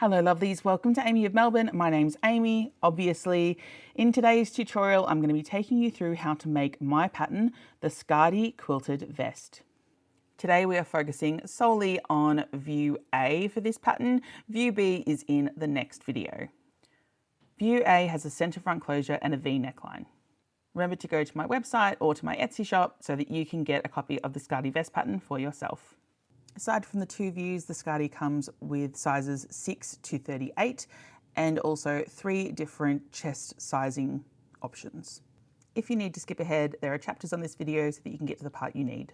Hello lovelies, welcome to Amy of Melbourne. My name's Amy, obviously. In today's tutorial, I'm going to be taking you through how to make my pattern, the Skadi Quilted Vest. Today we are focusing solely on view A for this pattern. View B is in the next video. View A has a centre front closure and a V neckline. Remember to go to my website or to my Etsy shop so that you can get a copy of the Skadi Vest pattern for yourself. Aside from the two views, the Skadi comes with sizes 6 to 38 and also 3 different chest sizing options. If you need to skip ahead, there are chapters on this video so that you can get to the part you need.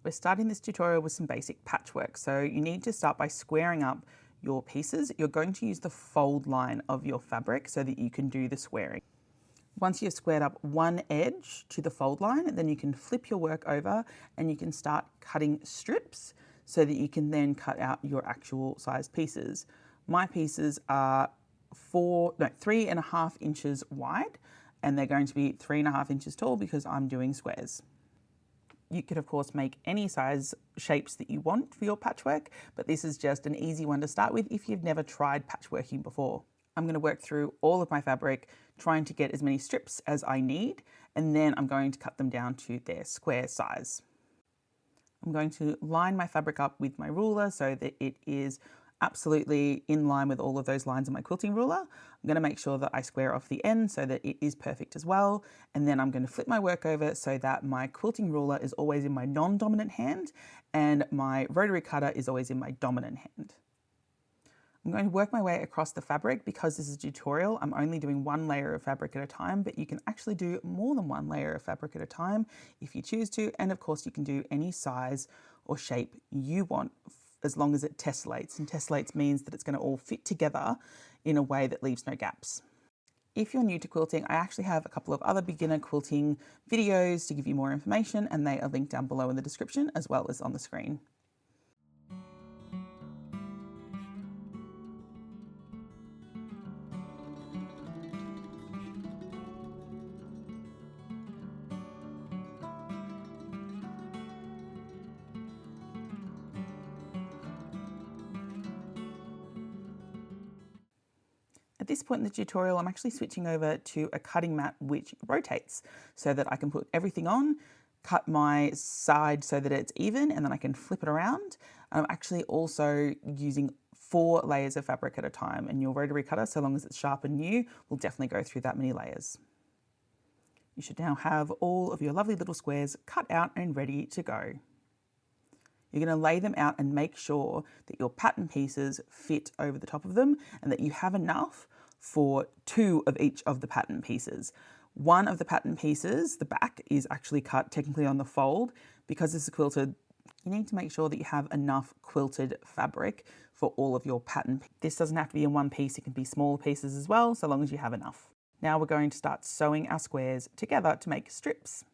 We're starting this tutorial with some basic patchwork, so you need to start by squaring up your pieces. You're going to use the fold line of your fabric so that you can do the squaring. Once you've squared up one edge to the fold line, then you can flip your work over and you can start cutting strips so that you can then cut out your actual size pieces. My pieces are 3.5 inches wide, and they're going to be 3.5 inches tall because I'm doing squares. You could of course make any size shapes that you want for your patchwork, but this is just an easy one to start with if you've never tried patchworking before. I'm going to work through all of my fabric, trying to get as many strips as I need, and then I'm going to cut them down to their square size. I'm going to line my fabric up with my ruler so that it is absolutely in line with all of those lines on my quilting ruler. I'm going to make sure that I square off the end so that it is perfect as well. And then I'm going to flip my work over so that my quilting ruler is always in my non-dominant hand and my rotary cutter is always in my dominant hand. I'm going to work my way across the fabric. Because this is a tutorial, I'm only doing one layer of fabric at a time, but you can actually do more than one layer of fabric at a time if you choose to. And of course you can do any size or shape you want, as long as it tessellates. And tessellates means that it's going to all fit together in a way that leaves no gaps. If you're new to quilting, I actually have a couple of other beginner quilting videos to give you more information, and they are linked down below in the description as well as on the screen. At this point in the tutorial, I'm actually switching over to a cutting mat which rotates so that I can put everything on, cut my side so that it's even, and then I can flip it around. I'm actually also using 4 layers of fabric at a time, and your rotary cutter, so long as it's sharp and new, will definitely go through that many layers. You should now have all of your lovely little squares cut out and ready to go. You're going to lay them out and make sure that your pattern pieces fit over the top of them and that you have enough for 2 of each of the pattern pieces. One of the pattern pieces, the back, is actually cut technically on the fold. Because this is quilted, you need to make sure that you have enough quilted fabric for all of your pattern. This doesn't have to be in one piece, it can be smaller pieces as well, so long as you have enough. Now we're going to start sewing our squares together to make strips.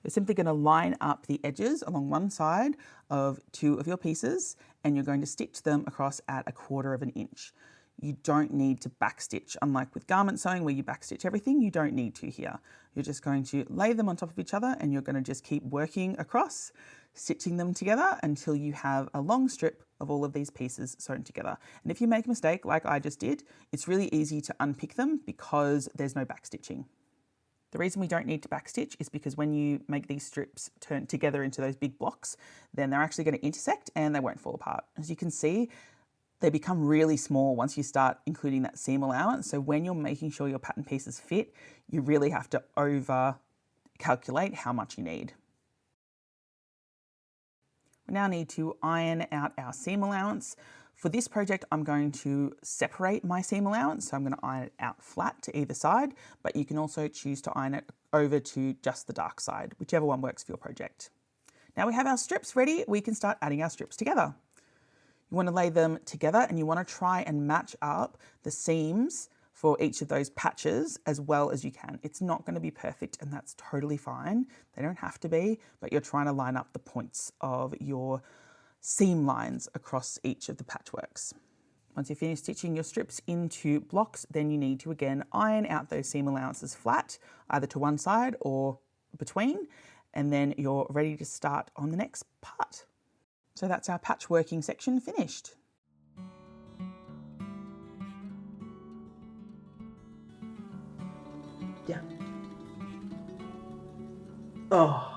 You're simply going to line up the edges along one side of 2 of your pieces, and you're going to stitch them across at 1/4 inch. You don't need to backstitch. Unlike with garment sewing where you backstitch everything, you don't need to here. You're just going to lay them on top of each other, and you're going to just keep working across, stitching them together until you have a long strip of all of these pieces sewn together. And if you make a mistake like I just did, it's really easy to unpick them because there's no backstitching. The reason we don't need to backstitch is because when you make these strips turn together into those big blocks, then they're actually going to intersect and they won't fall apart. As you can see, they become really small once you start including that seam allowance. So when you're making sure your pattern pieces fit, you really have to over calculate how much you need. We now need to iron out our seam allowance. For this project, I'm going to separate my seam allowance, so I'm going to iron it out flat to either side, but you can also choose to iron it over to just the dark side, whichever one works for your project. Now we have our strips ready, we can start adding our strips together. You want to lay them together and you want to try and match up the seams for each of those patches as well as you can. It's not going to be perfect, and that's totally fine. They don't have to be, but you're trying to line up the points of your seam lines across each of the patchworks. Once you finish stitching your strips into blocks, then you need to again iron out those seam allowances flat, either to one side or between, and then you're ready to start on the next part. So that's our patchworking section finished. Yeah. Oh.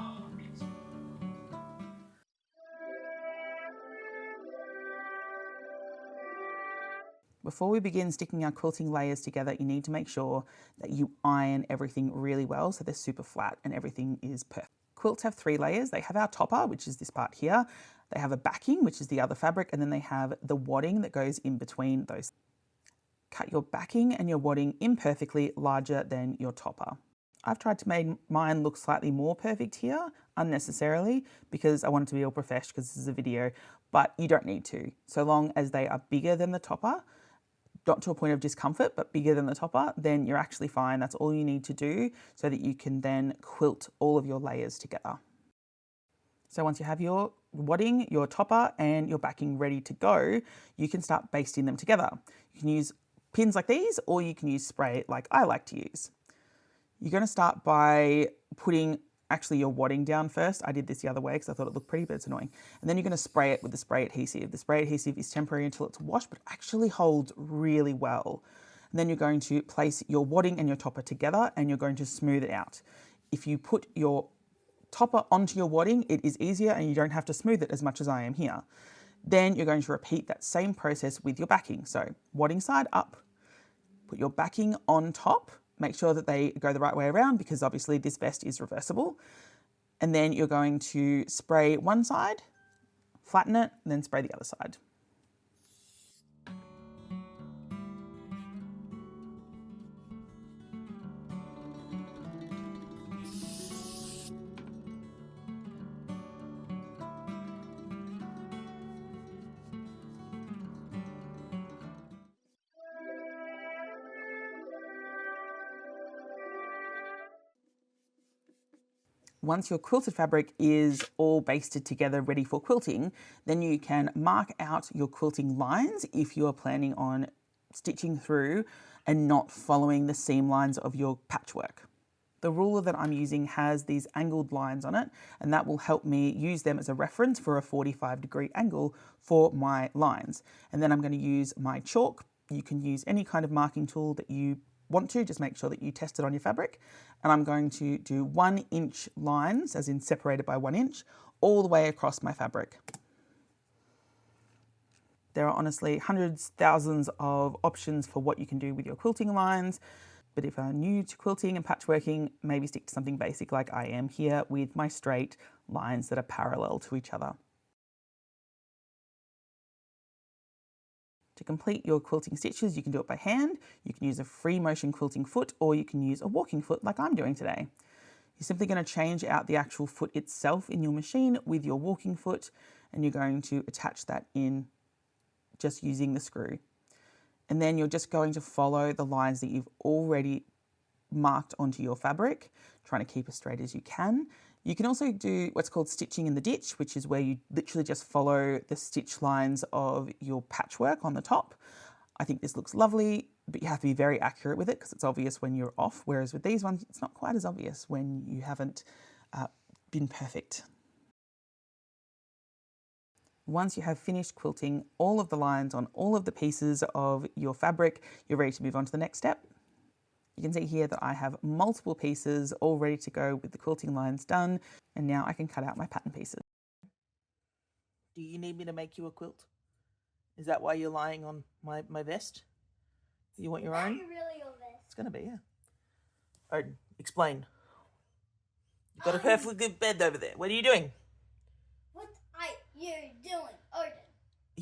Before we begin sticking our quilting layers together, you need to make sure that you iron everything really well so they're super flat and everything is perfect. Quilts have 3 layers. They have our topper, which is this part here. They have a backing, which is the other fabric, and then they have the wadding that goes in between those. Cut your backing and your wadding imperfectly larger than your topper. I've tried to make mine look slightly more perfect here, unnecessarily, because I want it to be all professional because this is a video, but you don't need to. So long as they are bigger than the topper, not to a point of discomfort, but bigger than the topper, then you're actually fine. That's all you need to do so that you can then quilt all of your layers together. So once you have your wadding, your topper, and your backing ready to go, you can start basting them together. You can use pins like these, or you can use spray like I like to use. You're going to start by putting actually your wadding down first. I did this the other way because I thought it looked pretty, but it's annoying. And then you're going to spray it with the spray adhesive. The spray adhesive is temporary until it's washed, but actually holds really well. And then you're going to place your wadding and your topper together and you're going to smooth it out. If you put your topper onto your wadding, it is easier and you don't have to smooth it as much as I am here. Then you're going to repeat that same process with your backing. So wadding side up, put your backing on top. Make sure that they go the right way around because obviously this vest is reversible. And then you're going to spray one side, flatten it, and then spray the other side. Once your quilted fabric is all basted together, ready for quilting, then you can mark out your quilting lines if you are planning on stitching through and not following the seam lines of your patchwork. The ruler that I'm using has these angled lines on it, and that will help me use them as a reference for a 45-degree angle for my lines. And then I'm going to use my chalk. You can use any kind of marking tool that you want to, just make sure that you test it on your fabric. And I'm going to do 1 inch lines, as in separated by 1 inch, all the way across my fabric. There are honestly hundreds, thousands of options for what you can do with your quilting lines. But if you're new to quilting and patchworking, maybe stick to something basic like I am here with my straight lines that are parallel to each other. To complete your quilting stitches, you can do it by hand, you can use a free motion quilting foot, or you can use a walking foot like I'm doing today. You're simply going to change out the actual foot itself in your machine with your walking foot, and you're going to attach that in just using the screw. And then you're just going to follow the lines that you've already marked onto your fabric, trying to keep as straight as you can. You can also do what's called stitching in the ditch, which is where you literally just follow the stitch lines of your patchwork on the top. I think this looks lovely, but you have to be very accurate with it because it's obvious when you're off, whereas with these ones, it's not quite as obvious when you haven't been perfect. Once you have finished quilting all of the lines on all of the pieces of your fabric, you're ready to move on to the next step. You can see here that I have multiple pieces all ready to go with the quilting lines done, and now I can cut out my pattern pieces. Do you need me to make you a quilt? Is that why you're lying on my vest? You want your own? Is that really your vest? It's going to be, yeah. Odin, explain. You've got a perfectly good bed over there. What are you doing? What are you doing, Odin?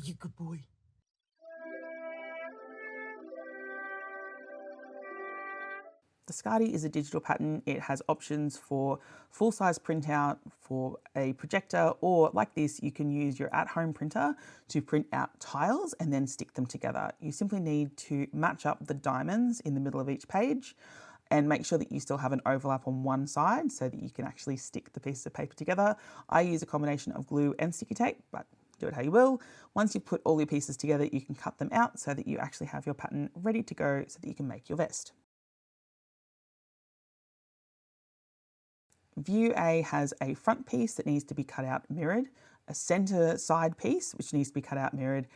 You good boy. The Skadi is a digital pattern. It has options for full-size printout, for a projector, or like this, you can use your at-home printer to print out tiles and then stick them together. You simply need to match up the diamonds in the middle of each page and make sure that you still have an overlap on one side so that you can actually stick the pieces of paper together. I use a combination of glue and sticky tape, but Do it how you will. Once you've put all your pieces together, you can cut them out so that you actually have your pattern ready to go so that you can make your vest. View A has a front piece that needs to be cut out mirrored, a center side piece which needs to be cut out mirrored,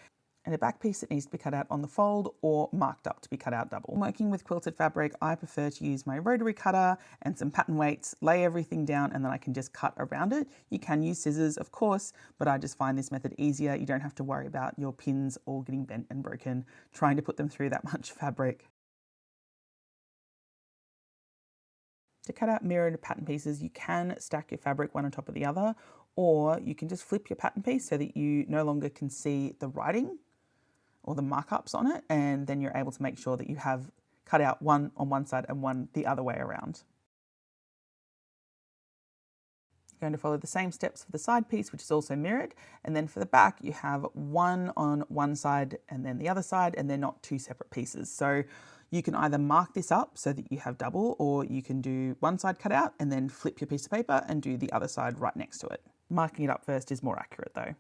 and a back piece that needs to be cut out on the fold or marked up to be cut out double. When working with quilted fabric, I prefer to use my rotary cutter and some pattern weights, lay everything down, and then I can just cut around it. You can use scissors, of course, but I just find this method easier. You don't have to worry about your pins all getting bent and broken trying to put them through that much fabric. To cut out mirrored pattern pieces, you can stack your fabric one on top of the other, or you can just flip your pattern piece so that you no longer can see the writing or the markups on it, and then you're able to make sure that you have cut out one on one side and one the other way around. You're going to follow the same steps for the side piece, which is also mirrored, and then for the back you have one on one side and then the other side, and they're not two separate pieces. So you can either mark this up so that you have double, or you can do one side cut out and then flip your piece of paper and do the other side right next to it. Marking it up first is more accurate though.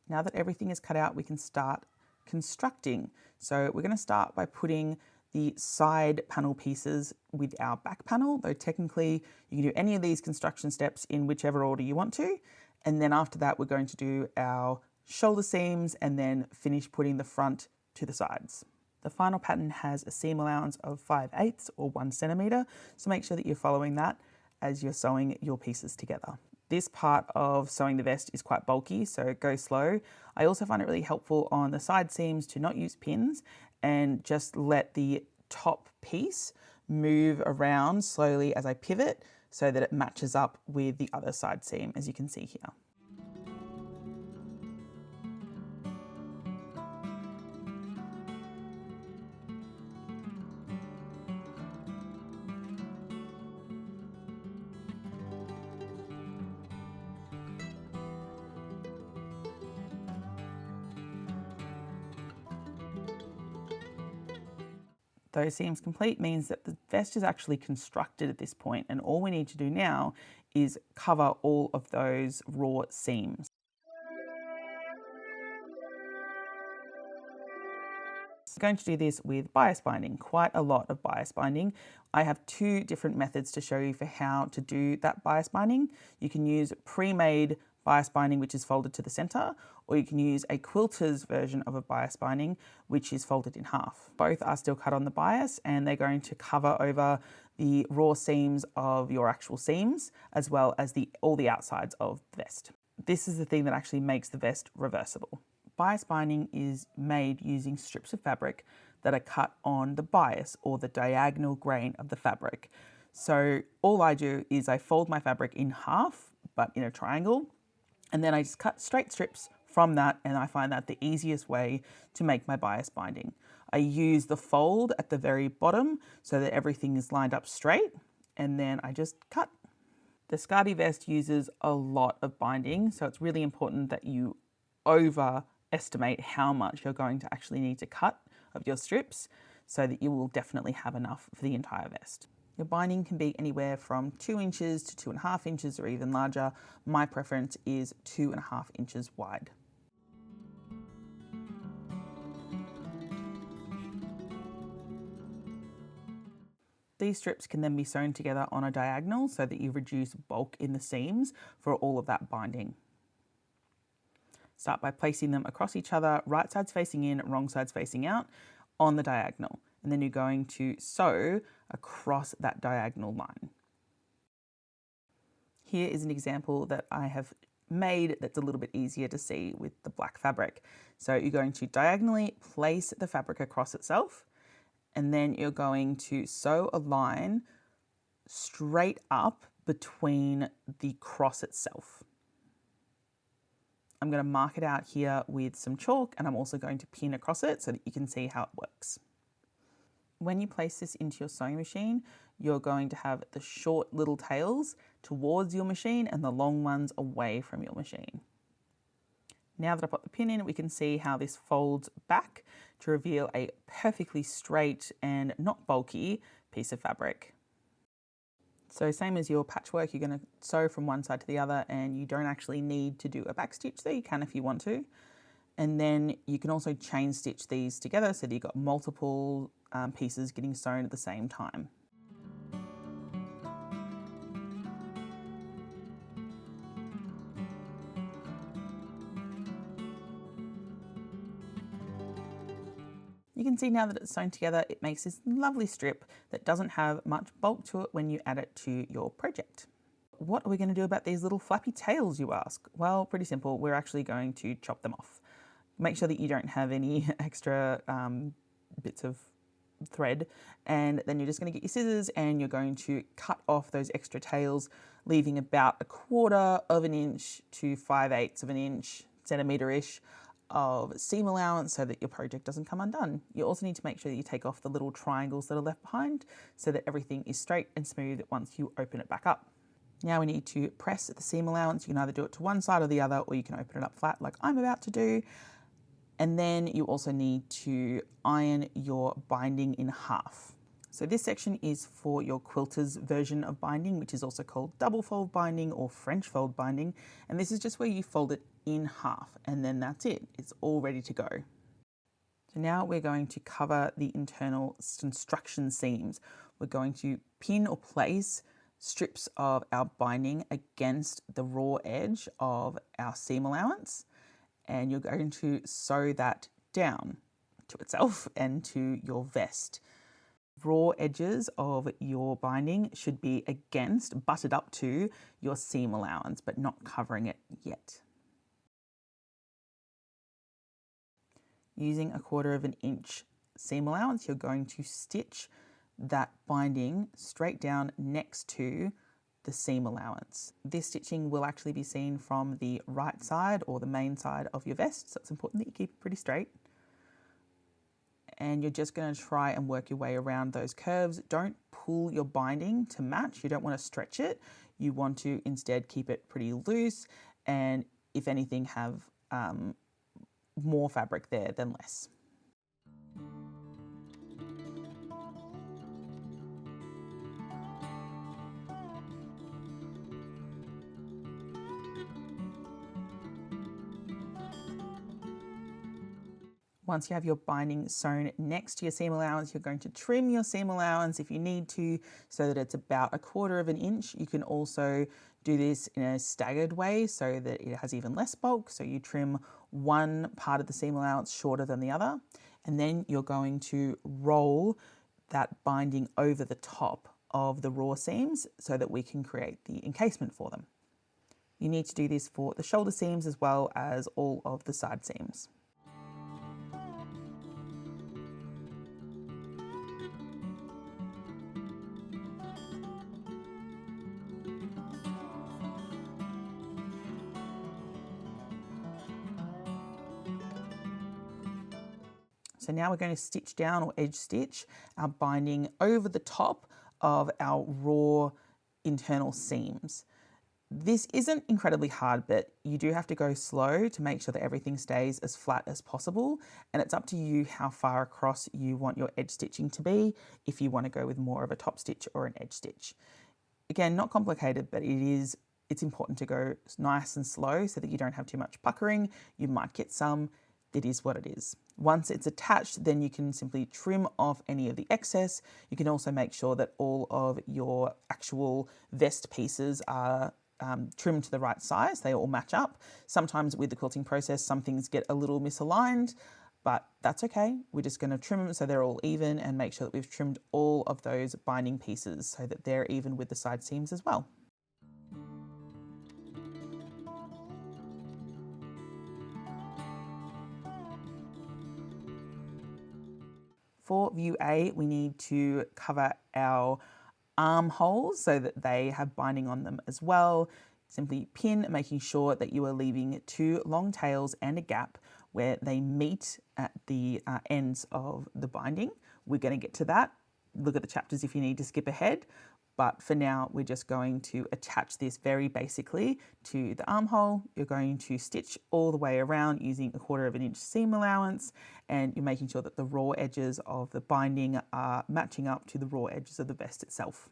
Now that everything is cut out, we can start constructing. So we're going to start by putting the side panel pieces with our back panel, though technically you can do any of these construction steps in whichever order you want to. And then after that, we're going to do our shoulder seams and then finish putting the front to the sides. The final pattern has a seam allowance of 5/8 or 1 centimetre, so make sure that you're following that as you're sewing your pieces together. This part of sewing the vest is quite bulky, so go slow. I also find it really helpful on the side seams to not use pins and just let the top piece move around slowly as I pivot so that it matches up with the other side seam, as you can see here. Those seams complete means that the vest is actually constructed at this point, and all we need to do now is cover all of those raw seams. I'm going to do this with bias binding, quite a lot of bias binding. I have two different methods to show you for how to do that bias binding. You can use pre-made bias binding, which is folded to the center, or you can use a quilter's version of a bias binding, which is folded in half. Both are still cut on the bias, and they're going to cover over the raw seams of your actual seams, as well as all the outsides of the vest. This is the thing that actually makes the vest reversible. Bias binding is made using strips of fabric that are cut on the bias or the diagonal grain of the fabric. So all I do is I fold my fabric in half, but in a triangle, and then I just cut straight strips from that, and I find that the easiest way to make my bias binding. I use the fold at the very bottom so that everything is lined up straight, and then I just cut. The Skadi vest uses a lot of binding, so it's really important that you overestimate how much you're going to actually need to cut of your strips so that you will definitely have enough for the entire vest. Your binding can be anywhere from 2 inches to 2.5 inches or even larger. My preference is 2.5 inches wide. These strips can then be sewn together on a diagonal so that you reduce bulk in the seams for all of that binding. Start by placing them across each other, right sides facing in, wrong sides facing out, on the diagonal. And then you're going to sew across that diagonal line. Here is an example that I have made that's a little bit easier to see with the black fabric. So you're going to diagonally place the fabric across itself, and then you're going to sew a line straight up between the cross itself. I'm going to mark it out here with some chalk, and I'm also going to pin across it so that you can see how it works. When you place this into your sewing machine, you're going to have the short little tails towards your machine and the long ones away from your machine. Now that I put the pin in, we can see how this folds back to reveal a perfectly straight and not bulky piece of fabric. So same as your patchwork, you're going to sew from one side to the other, and you don't actually need to do a back stitch there. You can if you want to. And then you can also chain stitch these together so that you've got multiple pieces getting sewn at the same time. You can see now that it's sewn together, it makes this lovely strip that doesn't have much bulk to it when you add it to your project. What are we going to do about these little flappy tails, you ask? Well, pretty simple. We're actually going to chop them off. Make sure that you don't have any extra bits of thread, and then you're just going to get your scissors and you're going to cut off those extra tails, leaving about 1/4 of an inch to 5/8 of an inch, centimetre-ish, of seam allowance so that your project doesn't come undone. You also need to make sure that you take off the little triangles that are left behind so that everything is straight and smooth once you open it back up. Now we need to press the seam allowance. You can either do it to one side or the other, or you can open it up flat like I'm about to do. And then you also need to iron your binding in half. So this section is for your quilter's version of binding, which is also called double fold binding or French fold binding. And this is just where you fold it in half, and then that's it. It's all ready to go. So now we're going to cover the internal construction seams. We're going to pin or place strips of our binding against the raw edge of our seam allowance, and you're going to sew that down to itself and to your vest. Raw edges of your binding should be against, butted up to your seam allowance, but not covering it yet. Using 1/4 of an inch seam allowance, you're going to stitch that binding straight down next to the seam allowance. This stitching will actually be seen from the right side or the main side of your vest, so it's important that you keep it pretty straight. And you're just going to try and work your way around those curves. Don't pull your binding to match. You don't want to stretch it. You want to instead keep it pretty loose, and if anything, have more fabric there than less. Once you have your binding sewn next to your seam allowance, you're going to trim your seam allowance if you need to, so that it's about 1/4 of an inch. You can also do this in a staggered way so that it has even less bulk. So you trim one part of the seam allowance shorter than the other, and then you're going to roll that binding over the top of the raw seams so that we can create the encasement for them. You need to do this for the shoulder seams as well as all of the side seams. So now we're going to stitch down or edge stitch our binding over the top of our raw internal seams. This isn't incredibly hard, but you do have to go slow to make sure that everything stays as flat as possible. And it's up to you how far across you want your edge stitching to be, if you want to go with more of a top stitch or an edge stitch. Again, not complicated, but it's important to go nice and slow so that you don't have too much puckering. You might get some. It is what it is. Once it's attached, then you can simply trim off any of the excess. You can also make sure that all of your actual vest pieces are trimmed to the right size. They all match up. Sometimes with the quilting process, some things get a little misaligned, but that's okay. We're just going to trim them so they're all even and make sure that we've trimmed all of those binding pieces so that they're even with the side seams as well. For view A, we need to cover our armholes so that they have binding on them as well. Simply pin, making sure that you are leaving 2 long tails and a gap where they meet at the ends of the binding. We're going to get to that. Look at the chapters if you need to skip ahead. But for now, we're just going to attach this very basically to the armhole. You're going to stitch all the way around using 1/4 of an inch seam allowance, and you're making sure that the raw edges of the binding are matching up to the raw edges of the vest itself.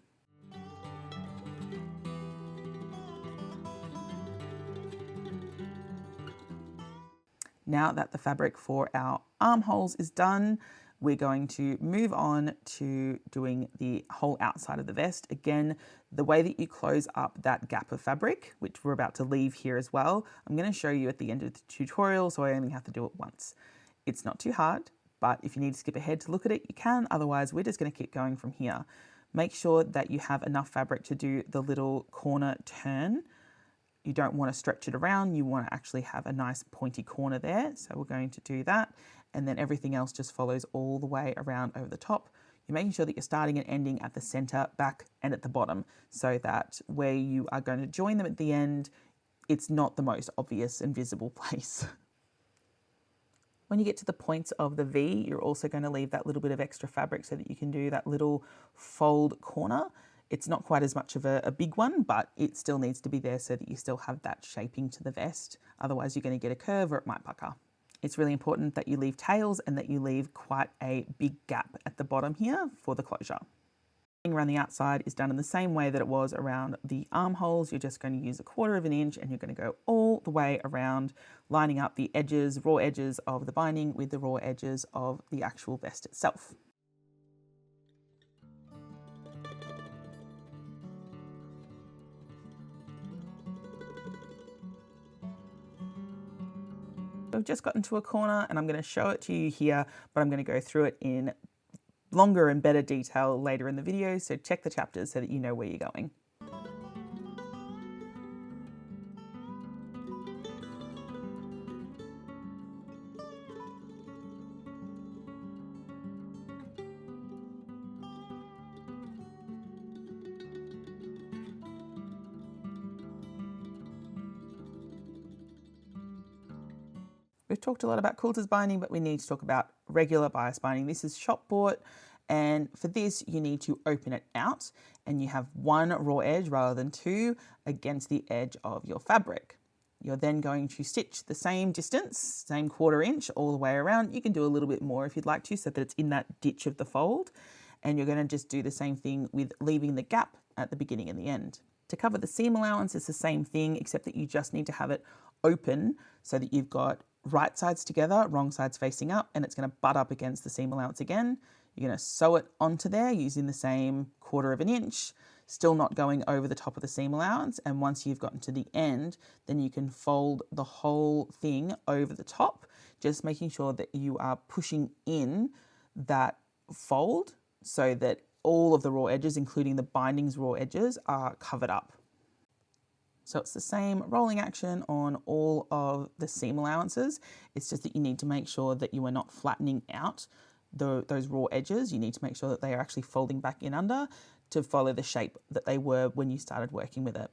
Now that the fabric for our armholes is done, we're going to move on to doing the whole outside of the vest. Again, the way that you close up that gap of fabric, which we're about to leave here as well, I'm going to show you at the end of the tutorial, so I only have to do it once. It's not too hard, but if you need to skip ahead to look at it, you can. Otherwise, we're just going to keep going from here. Make sure that you have enough fabric to do the little corner turn. You don't want to stretch it around. You want to actually have a nice pointy corner there. So we're going to do that. And then everything else just follows all the way around over the top. You're making sure that you're starting and ending at the center, back, and at the bottom, so that where you are going to join them at the end, it's not the most obvious and visible place. When you get to the points of the V, you're also going to leave that little bit of extra fabric so that you can do that little fold corner. It's not quite as much of a big one, but it still needs to be there so that you still have that shaping to the vest. Otherwise, you're going to get a curve or it might pucker. It's really important that you leave tails and that you leave quite a big gap at the bottom here for the closure. Around the outside is done in the same way that it was around the armholes. You're just going to use 1/4 inch and you're going to go all the way around, lining up the edges, raw edges of the binding with the raw edges of the actual vest itself. We've just gotten to a corner and I'm going to show it to you here, but I'm going to go through it in longer and better detail later in the video, so check the chapters so that you know where you're going. We've talked a lot about quilters binding, but we need to talk about regular bias binding. This is shop bought, and for this you need to open it out and you have one raw edge rather than two against the edge of your fabric. You're then going to stitch the same distance, same 1/4 inch all the way around. You can do a little bit more if you'd like to, so that it's in that ditch of the fold. And you're going to just do the same thing with leaving the gap at the beginning and the end. To cover the seam allowance, it's the same thing, except that you just need to have it open so that you've got right sides together, wrong sides facing up, and it's going to butt up against the seam allowance again. You're going to sew it onto there using the same 1/4 inch, still not going over the top of the seam allowance. And once you've gotten to the end, then you can fold the whole thing over the top, just making sure that you are pushing in that fold so that all of the raw edges, including the binding's raw edges, are covered up. So it's the same rolling action on all of the seam allowances. It's just that you need to make sure that you are not flattening out those raw edges. You need to make sure that they are actually folding back in under to follow the shape that they were when you started working with it.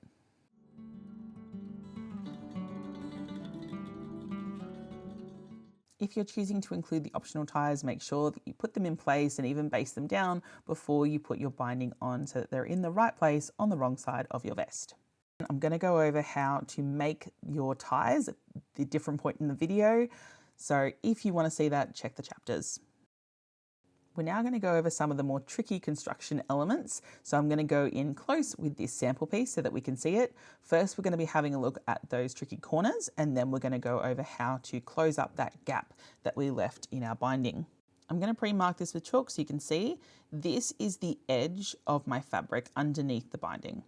If you're choosing to include the optional ties, make sure that you put them in place and even base them down before you put your binding on so that they're in the right place on the wrong side of your vest. I'm going to go over how to make your ties at the different point in the video. So if you want to see that, check the chapters. We're now going to go over some of the more tricky construction elements. So I'm going to go in close with this sample piece so that we can see it. First, we're going to be having a look at those tricky corners, and then we're going to go over how to close up that gap that we left in our binding. I'm going to pre-mark this with chalk so you can see this is the edge of my fabric underneath the binding.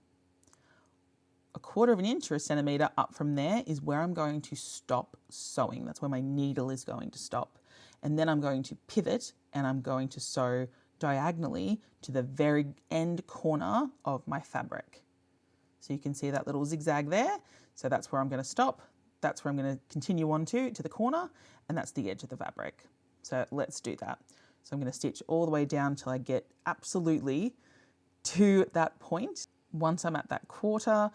1/4 inch or 1 centimetre up from there is where I'm going to stop sewing. That's where my needle is going to stop. And then I'm going to pivot and I'm going to sew diagonally to the very end corner of my fabric. So you can see that little zigzag there. So that's where I'm going to stop. That's where I'm going to continue on to the corner, and that's the edge of the fabric. So let's do that. So I'm going to stitch all the way down till I get absolutely to that point. Once I'm at that 1/4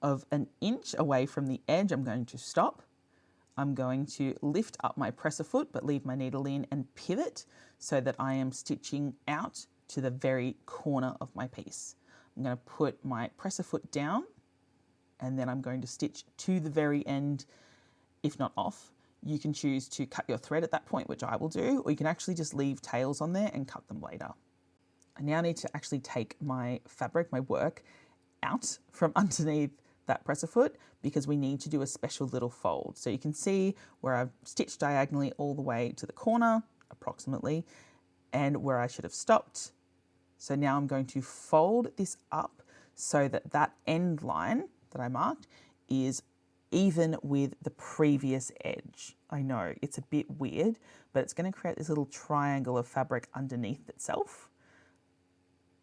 of an inch away from the edge, I'm going to stop. I'm going to lift up my presser foot but leave my needle in and pivot so that I am stitching out to the very corner of my piece. I'm going to put my presser foot down and then I'm going to stitch to the very end, if not off. You can choose to cut your thread at that point, which I will do, or you can actually just leave tails on there and cut them later. I now need to actually take my fabric, my work, out from underneath that presser foot because we need to do a special little fold. So you can see where I've stitched diagonally all the way to the corner, approximately, and where I should have stopped. So now I'm going to fold this up so that that end line that I marked is even with the previous edge. I know it's a bit weird, but it's going to create this little triangle of fabric underneath itself.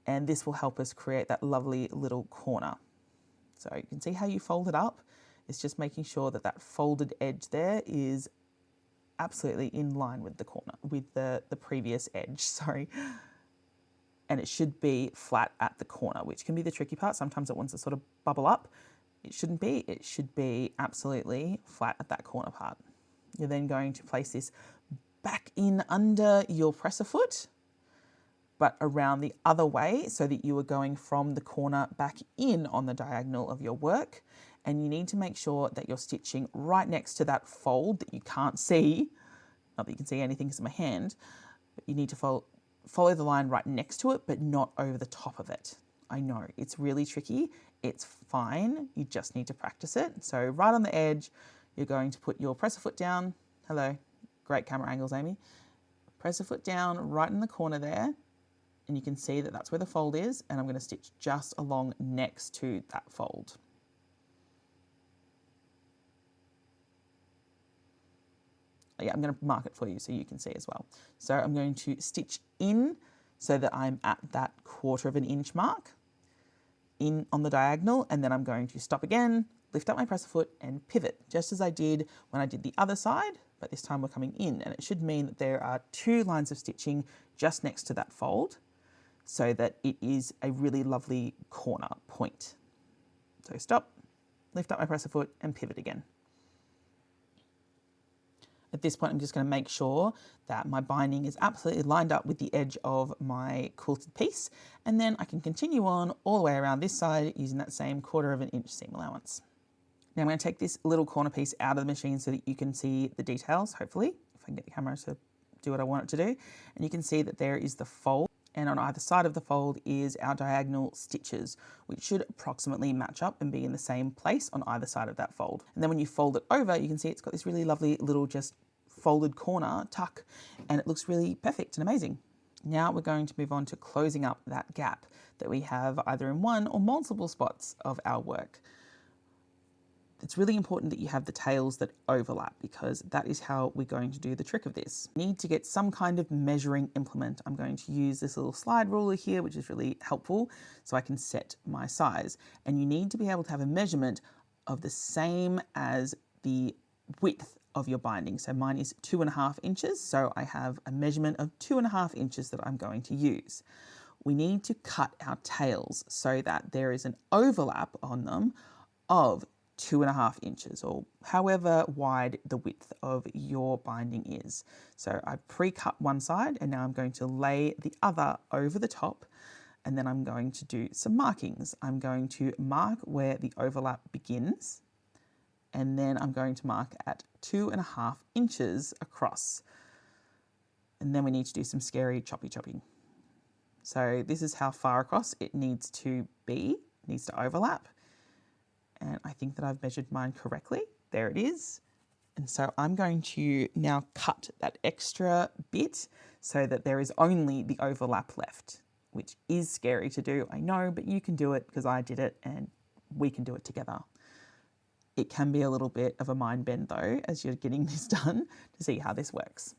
And this will help us create that lovely little corner. So you can see how you fold it up. It's just making sure that that folded edge there is absolutely in line with the corner, with the previous edge, sorry. And it should be flat at the corner, which can be the tricky part. Sometimes it wants to sort of bubble up. It shouldn't be. It should be absolutely flat at that corner part. You're then going to place this back in under your presser foot, but around the other way so that you are going from the corner back in on the diagonal of your work. And you need to make sure that you're stitching right next to that fold that you can't see. Not that you can see anything because of my hand, but you need to follow the line right next to it, but not over the top of it. I know, it's really tricky. It's fine. You just need to practice it. So right on the edge, you're going to put your presser foot down. Hello, great camera angles, Amy. Presser foot down right in the corner there. And you can see that that's where the fold is. And I'm going to stitch just along next to that fold. Yeah, I'm going to mark it for you so you can see as well. So I'm going to stitch in so that I'm at that 1/4 inch mark in on the diagonal, and then I'm going to stop again, lift up my presser foot and pivot, just as I did when I did the other side, but this time we're coming in, and it should mean that there are 2 lines of stitching just next to that fold so that it is a really lovely corner point. So stop, lift up my presser foot and pivot again. At this point, I'm just going to make sure that my binding is absolutely lined up with the edge of my quilted piece, and then I can continue on all the way around this side using that same 1/4 inch seam allowance. Now I'm going to take this little corner piece out of the machine so that you can see the details, hopefully, if I can get the camera to do what I want it to do. And you can see that there is the fold, and on either side of the fold is our diagonal stitches, which should approximately match up and be in the same place on either side of that fold. And then when you fold it over, you can see it's got this really lovely little just folded corner tuck, and it looks really perfect and amazing. Now we're going to move on to closing up that gap that we have either in one or multiple spots of our work. It's really important that you have the tails that overlap, because that is how we're going to do the trick of this. You need to get some kind of measuring implement. I'm going to use this little slide ruler here, which is really helpful, so I can set my size. And you need to be able to have a measurement of the same as the width of your binding. So mine is 2.5 inches, so I have a measurement of 2.5 inches that I'm going to use. We need to cut our tails so that there is an overlap on them of 2.5 inches, or however wide the width of your binding is. So I've pre-cut one side, and now I'm going to lay the other over the top, and then I'm going to do some markings. I'm going to mark where the overlap begins, and then I'm going to mark at 2.5 inches across. And then we need to do some scary chopping. So this is how far across it needs to be, it needs to overlap. And I think that I've measured mine correctly. There it is. And so I'm going to now cut that extra bit so that there is only the overlap left, which is scary to do, I know, but you can do it because I did it and we can do it together. It can be a little bit of a mind bend though, as you're getting this done, to see how this works.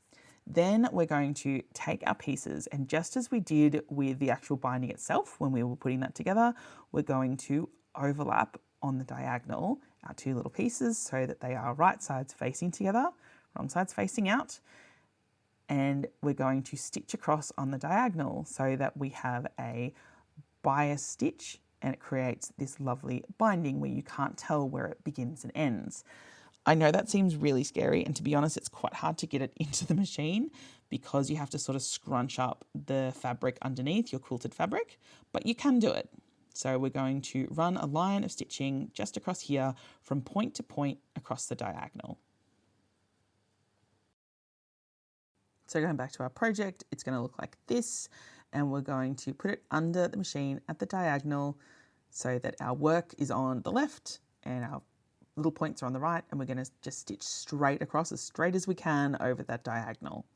Then we're going to take our pieces, and just as we did with the actual binding itself, when we were putting that together, we're going to overlap on the diagonal our 2 little pieces so that they are right sides facing together, wrong sides facing out. And we're going to stitch across on the diagonal so that we have a bias stitch, and it creates this lovely binding where you can't tell where it begins and ends. I know that seems really scary, and to be honest, it's quite hard to get it into the machine because you have to sort of scrunch up the fabric underneath your quilted fabric, but you can do it. So we're going to run a line of stitching just across here from point to point across the diagonal. So going back to our project, it's going to look like this, and we're going to put it under the machine at the diagonal so that our work is on the left and our little points are on the right, and we're going to just stitch straight across, as straight as we can over that diagonal.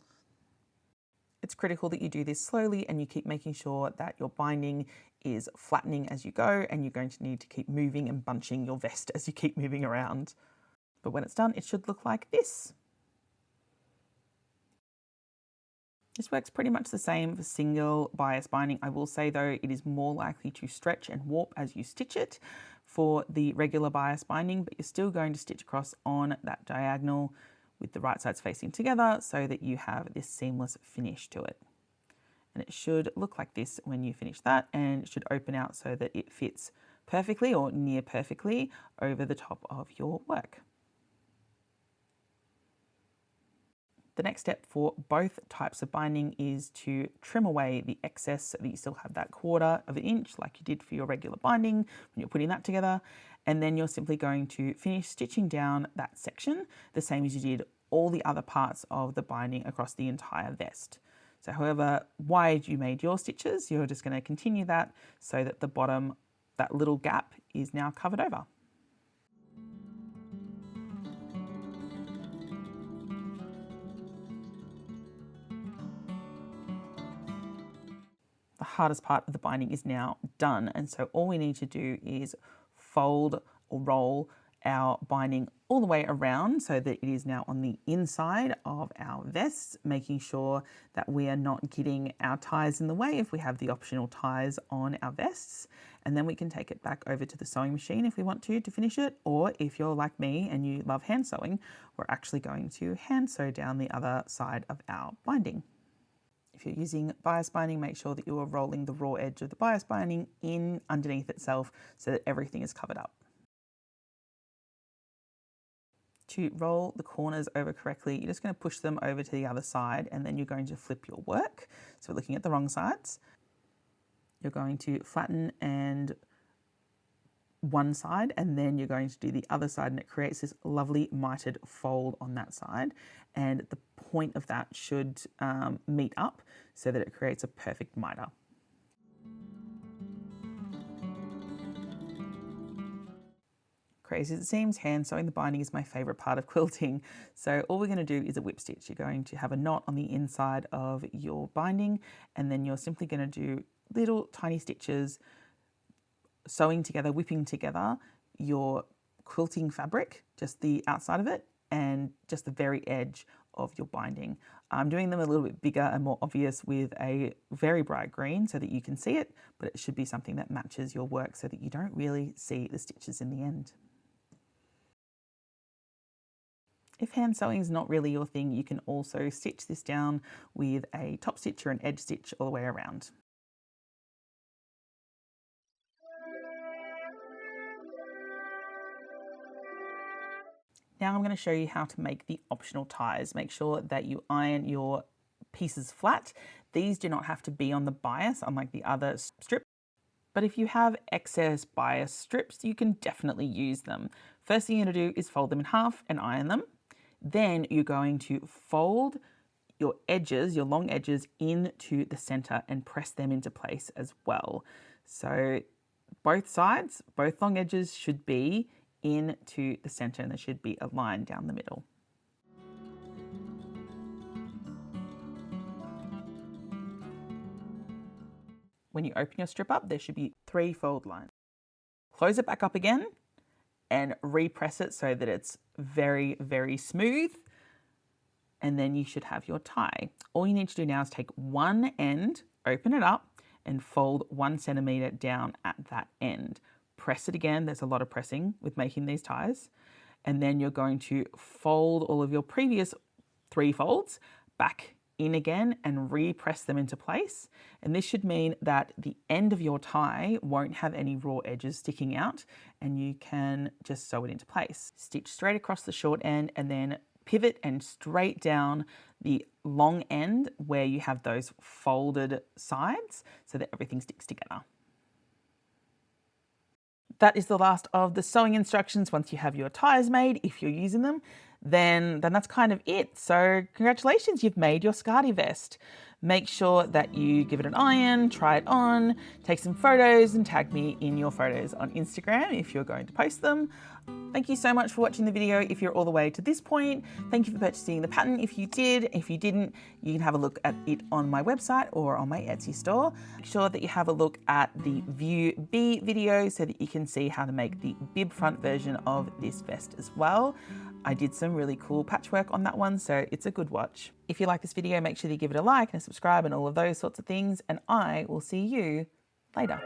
It's critical that you do this slowly and you keep making sure that your binding is flattening as you go, and you're going to need to keep moving and bunching your vest as you keep moving around. But when it's done, it should look like this. This works pretty much the same for single bias binding. I will say though, it is more likely to stretch and warp as you stitch it for the regular bias binding, but you're still going to stitch across on that diagonal with the right sides facing together so that you have this seamless finish to it. And it should look like this when you finish that, and it should open out so that it fits perfectly or near perfectly over the top of your work. The next step for both types of binding is to trim away the excess so that you still have that 1/4 of an inch like you did for your regular binding when you're putting that together. And then you're simply going to finish stitching down that section the same as you did all the other parts of the binding across the entire vest. So however wide you made your stitches, you're just going to continue that so that the bottom, that little gap, is now covered over. The hardest part of the binding is now done, and so all we need to do is fold or roll our binding all the way around so that it is now on the inside of our vest, making sure that we are not getting our ties in the way if we have the optional ties on our vests. And then we can take it back over to the sewing machine if we want to finish it, or if you're like me and you love hand sewing, we're actually going to hand sew down the other side of our binding. If you're using bias binding, make sure that you are rolling the raw edge of the bias binding in underneath itself so that everything is covered up. To roll the corners over correctly, you're just going to push them over to the other side, and then you're going to flip your work. So we're looking at the wrong sides. You're going to flatten and one side, and then you're going to do the other side, and it creates this lovely mitered fold on that side, and the point of that should meet up so that it creates a perfect miter. Crazy as it seems, hand sewing the binding is my favourite part of quilting. So all we're going to do is a whip stitch. You're going to have a knot on the inside of your binding, and then you're simply going to do little tiny stitches, sewing together, whipping together your quilting fabric, just the outside of it and just the very edge of your binding. I'm doing them a little bit bigger and more obvious with a very bright green so that you can see it, but it should be something that matches your work so that you don't really see the stitches in the end. If hand sewing is not really your thing, you can also stitch this down with a top stitch or an edge stitch all the way around. Now I'm going to show you how to make the optional ties. Make sure that you iron your pieces flat. These do not have to be on the bias, unlike the other strips. But if you have excess bias strips, you can definitely use them. First thing you're going to do is fold them in half and iron them. Then you're going to fold your edges, your long edges, into the center and press them into place as well. So both sides, both long edges should be into the center, and there should be a line down the middle. When you open your strip up, there should be 3 fold lines. Close it back up again and repress it so that it's very, very smooth. And then you should have your tie. All you need to do now is take one end, open it up, and fold 1 centimeter down at that end. Press it again. There's a lot of pressing with making these ties. And then you're going to fold all of your previous 3 folds back in again and repress them into place. And this should mean that the end of your tie won't have any raw edges sticking out, and you can just sew it into place. Stitch straight across the short end and then pivot and straight down the long end where you have those folded sides so that everything sticks together. That is the last of the sewing instructions once you have your ties made, if you're using them. then that's kind of it. So congratulations, you've made your Skadi vest. Make sure that you give it an iron, try it on, take some photos and tag me in your photos on Instagram if you're going to post them. Thank you so much for watching the video if you're all the way to this point. Thank you for purchasing the pattern if you did. If you didn't, you can have a look at it on my website or on my Etsy store. Make sure that you have a look at the View B video so that you can see how to make the bib front version of this vest as well. I did some really cool patchwork on that one, so it's a good watch. If you like this video, make sure that you give it a like and a subscribe and all of those sorts of things, and I will see you later.